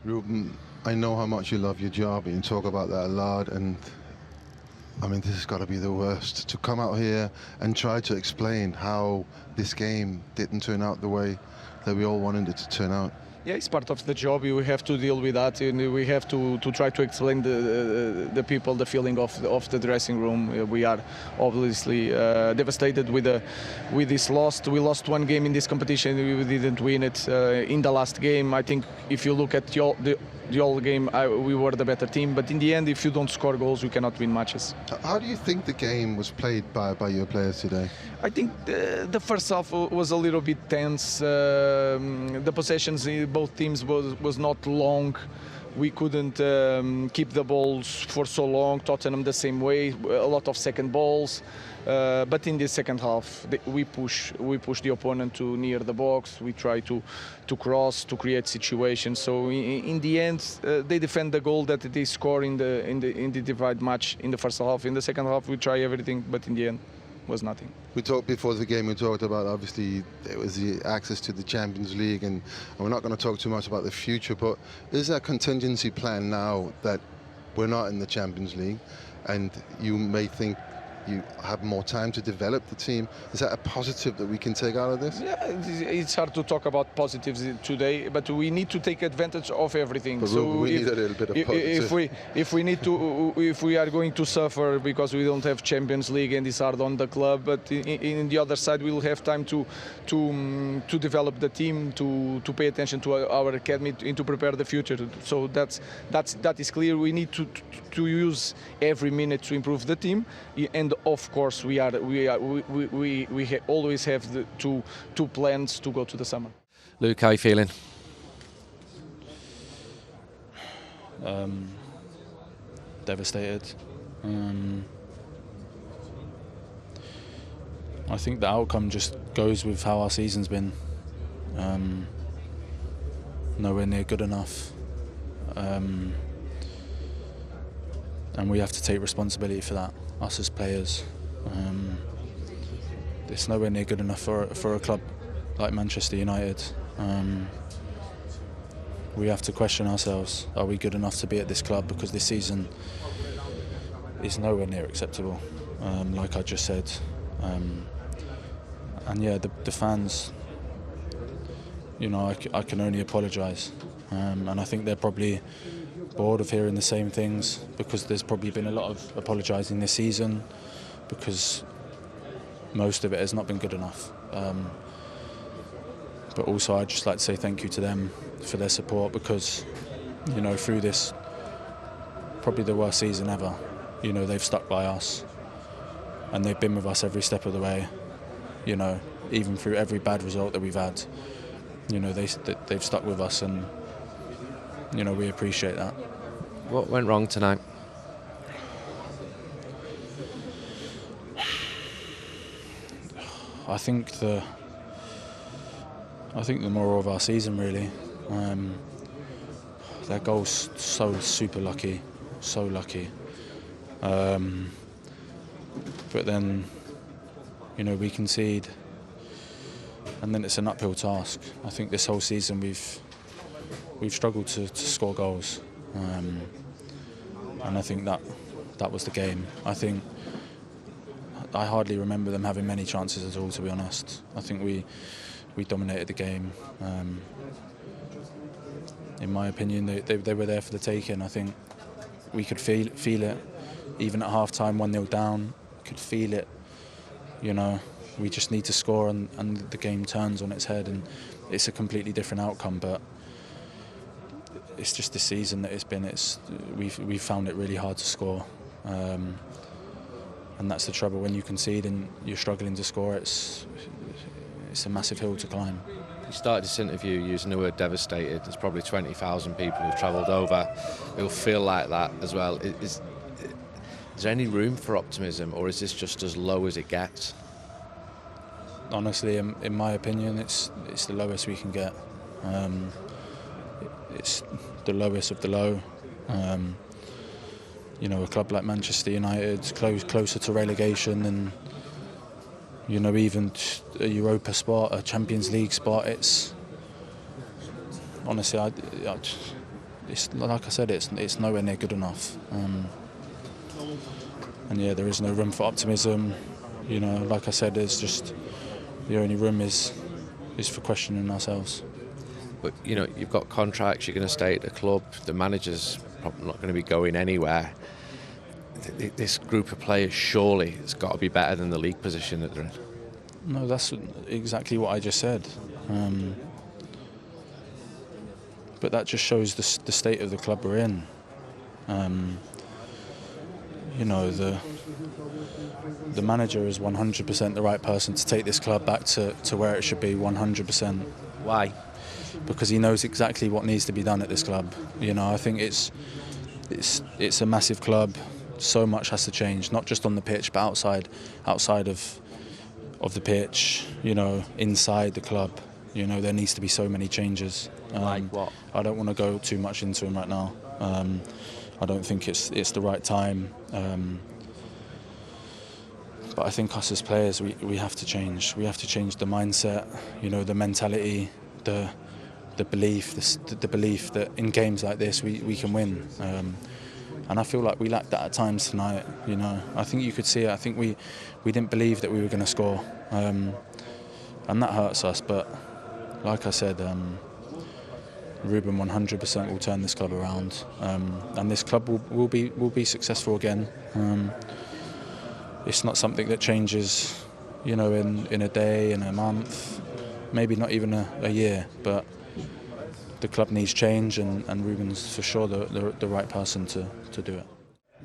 Ruben, I know how much you love your job and you talk about that a lot, and I mean, this has got to be the worst, to come out here and try to explain how this game didn't turn out the way that we all wanted it to turn out. Yeah, it's part of the job. We have to deal with that, and we have to try to explain the people the feeling of the dressing room. We are obviously devastated with this loss. We lost one game in this competition. We didn't win it in the last game. I think if you look at the whole game, we were the better team. But in the end, if you don't score goals, you cannot win matches. How do you think the game was played by your players today? I think the first half was a little bit tense. The possessions in both teams was not long. We couldn't keep the balls for so long. Tottenham the same way, a lot of second balls. But in the second half, we push the opponent to near the box. We try to cross, to create situations. So in the end, they defend the goal that they score in the divide match in the first half. In the second half, we try everything, but in the end, was nothing. We talked before the game, we talked about, obviously, it was the access to the Champions League, and we're not going to talk too much about the future, but is there a contingency plan now that we're not in the Champions League and you may think you have more time to develop the team? Is that a positive that we can take out of this? Yeah, it's hard to talk about positives today, but we need to take advantage of everything. But so we need a little bit of positive. if we are going to suffer because we don't have Champions League and it's hard on the club, but in the other side we'll have time to develop the team, to pay attention to our academy and to prepare the future. So that is clear. We need to use every minute to improve the team, and of course we always have the two plans to go to the summer. Luke, how are you feeling? Devastated. I think the outcome just goes with how our season's been. Nowhere near good enough. And we have to take responsibility for that, us as players. It's nowhere near good enough for a club like Manchester United. We have to question ourselves, are we good enough to be at this club? Because this season is nowhere near acceptable, like I just said. And yeah, the fans, you know, I can only apologise. And I think they're probably bored of hearing the same things, because there's probably been a lot of apologising this season, because most of it has not been good enough. But also I'd just like to say thank you to them for their support, because, you know, through this probably the worst season ever, you know, they've stuck by us and they've been with us every step of the way, you know, even through every bad result that we've had. You know, they've stuck with us, and, you know, we appreciate that. What went wrong tonight? I think the moral of our season, really. Their goal's so super lucky, so lucky. But then, you know, we concede, and then it's an uphill task. I think this whole season we've struggled to score goals, and I think that was the game. I hardly remember them having many chances at all, to be honest. I think we dominated the game. In my opinion, they were there for the taking. I think we could feel it, even at half-time, 1-0 down. Could feel it. You know, we just need to score, and the game turns on its head, and it's a completely different outcome. But it's just this season that it's been. We've found it really hard to score, and that's the trouble. When you concede and you're struggling to score, it's a massive hill to climb. You started this interview using the word devastated. There's probably 20,000 people who've travelled over who'll feel like that as well. Is there any room for optimism, or is this just as low as it gets? Honestly, in my opinion, it's the lowest we can get. It's the lowest of the low. You know, a club like Manchester United, closer to relegation than, you know, even a Europa spot, a Champions League spot. It's honestly, it's like I said, it's nowhere near good enough. And yeah, there is no room for optimism. You know, like I said, there's just the only room is for questioning ourselves. But you know, you've got contracts. You're going to stay at the club. The manager's probably not going to be going anywhere. This group of players surely has got to be better than the league position that they're in. No, that's exactly what I just said. But that just shows the state of the club we're in. You know, the manager is 100% the right person to take this club back to where it should be, 100%. Why? Because he knows exactly what needs to be done at this club. You know, I think it's a massive club. So much has to change, not just on the pitch, but outside of the pitch. You know, inside the club. You know, there needs to be so many changes. Like what? I don't want to go too much into them right now. I don't think it's the right time. But I think us as players, we have to change. We have to change the mindset. You know, the mentality, the belief, the belief that in games like this we can win. And I feel like we lacked that at times tonight. You know, I think you could see it. I think we didn't believe that we were going to score, and that hurts us. But like I said, Rúben 100% will turn this club around, and this club will be successful again. It's not something that changes, you know, in a day, in a month, maybe not even a year. But the club needs change, and Rúben's for sure the right person to do it.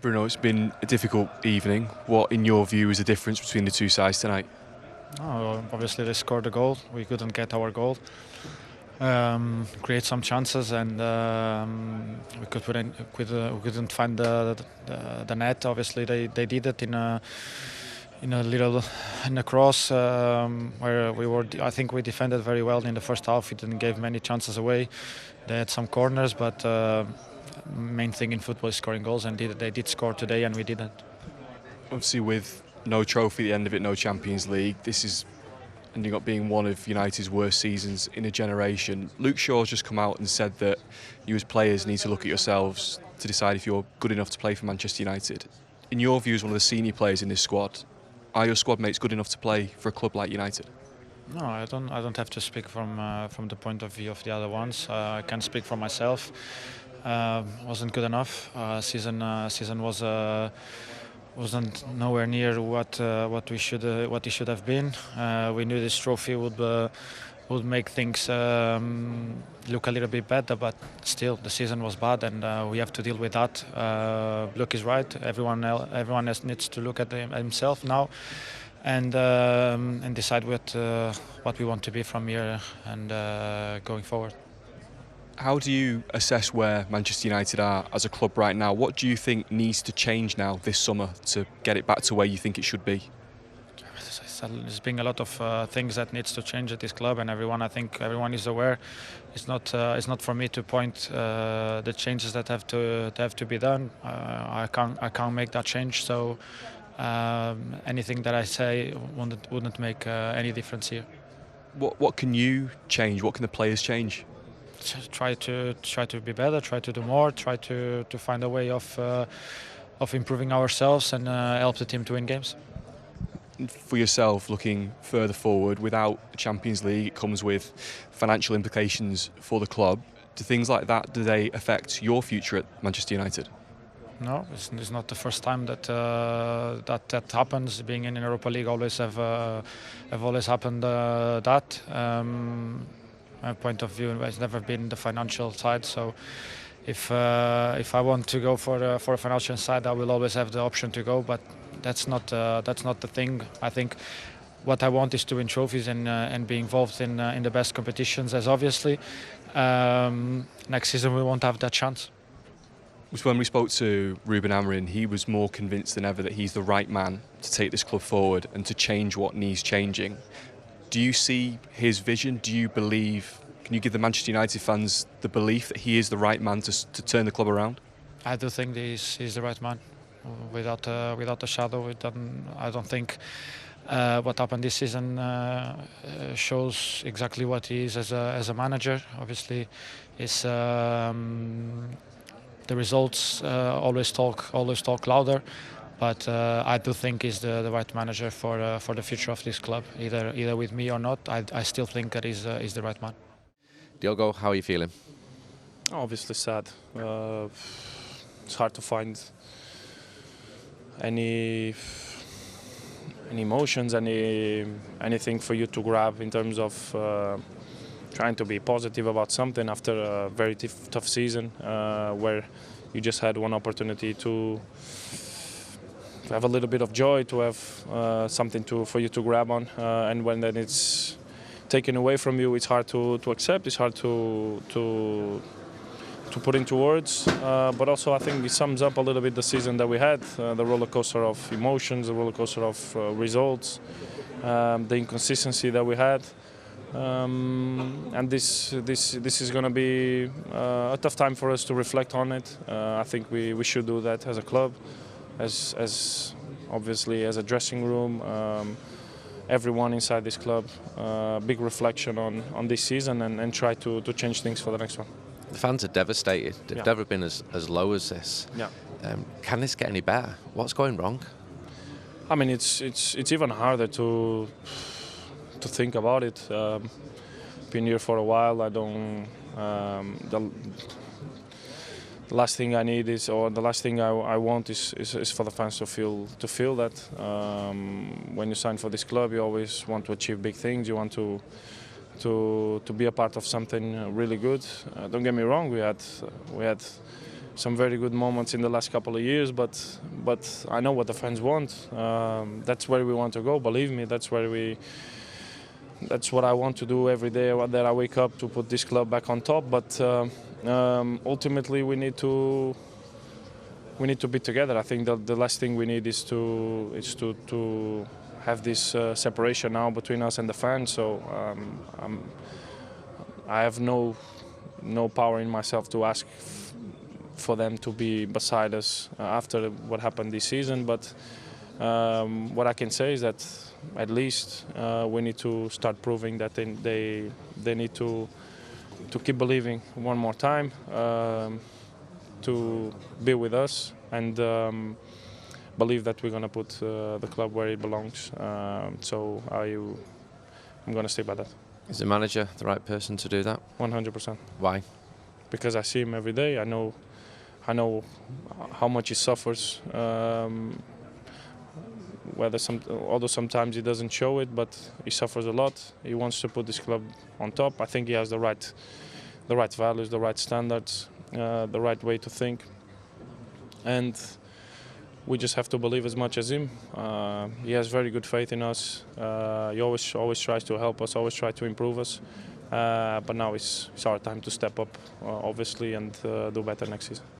Bruno, it's been a difficult evening. What, in your view, is the difference between the two sides tonight? Oh, obviously, they scored a goal. We couldn't get our goal. Create some chances, and we couldn't find the net. Obviously, they did it in a cross where we were. I think we defended very well in the first half. We didn't give many chances away. They had some corners, but main thing in football is scoring goals, and they did score today, and we didn't. Obviously, with no trophy at the end of it, no Champions League, this is ending up being one of United's worst seasons in a generation. Luke Shaw's just come out and said that you as players need to look at yourselves to decide if you're good enough to play for Manchester United. In your view, as one of the senior players in this squad, are your squad mates good enough to play for a club like United? No, I don't have to speak from the point of view of the other ones. I can speak for myself. Wasn't good enough. Season wasn't nowhere near what it should have been. We knew this trophy would make things look a little bit better, but still the season was bad, and we have to deal with that. Luke is right. Everyone else needs to look at himself now, and decide what we want to be from here and going forward. How do you assess where Manchester United are as a club right now? What do you think needs to change now this summer to get it back to where you think it should be? There's been a lot of things that needs to change at this club, and I think everyone is aware. It's not for me to point the changes that have to be done. I can't make that change. So anything that I say wouldn't make any difference here. What can you change? What can the players change? Try to be better. Try to do more. Try to find a way of improving ourselves and help the team to win games. For yourself, looking further forward, without the Champions League, it comes with financial implications for the club. Do things like that, do they affect your future at Manchester United? No, it's not the first time that that happens. Being in Europa League always have always happened that. My point of view has never been the financial side. So if I want to go for a financial side, I will always have the option to go. But that's not the thing. I think what I want is to win trophies and be involved in the best competitions. As obviously, next season we won't have that chance. When we spoke to Ruben Amorim, he was more convinced than ever that he's the right man to take this club forward and to change what needs changing. Do you see his vision? Do you believe? Can you give the Manchester United fans the belief that he is the right man to turn the club around? I do think he's the right man. Without a shadow, I don't think what happened this season shows exactly what he is as a manager. Obviously, it's the results always talk louder. But I do think he's the right manager for the future of this club. Either with me or not, I still think that he's the right man. Diogo, how are you feeling? Obviously sad. It's hard to find any emotions, anything for you to grab in terms of trying to be positive about something after a very tough season where you just had one opportunity to have a little bit of joy, to have something for you to grab on, and when then it's taken away from you, it's hard to accept. It's hard to put into words. But also, I think it sums up a little bit the season that we had, the roller coaster of emotions, the roller coaster of results, the inconsistency that we had. And this is going to be a tough time for us to reflect on it. I think we should do that as a club. As obviously as a dressing room, everyone inside this club, big reflection on this season and try to change things for the next one. The fans are devastated. They've never been as low as this. Yeah. Can this get any better? What's going wrong? I mean, it's even harder to think about it. Been here for a while. I don't. The last thing I need is, or the last thing I want is for the fans to feel that when you sign for this club, you always want to achieve big things. You want to be a part of something really good. Don't get me wrong, we had some very good moments in the last couple of years, but I know what the fans want. That's where we want to go. Believe me, that's what I want to do every day that I wake up, to put this club back on top. But ultimately, we need to be together. I think that the last thing we need is to have this separation now between us and the fans. So I have no power in myself to ask for them to be beside us after what happened this season. But what I can say is that at least we need to start proving that they need to keep believing one more time, to be with us and believe that we're going to put the club where it belongs. So I'm going to stick by that. Is the manager the right person to do that? 100%. Why? Because I see him every day. I know how much he suffers. Although sometimes he doesn't show it, but he suffers a lot. He wants to put this club on top. I think he has the right values, the right standards, the right way to think, and we just have to believe as much as him. He has very good faith in us. He always tries to help us, always tries to improve us. But now it's our time to step up, obviously, and do better next season.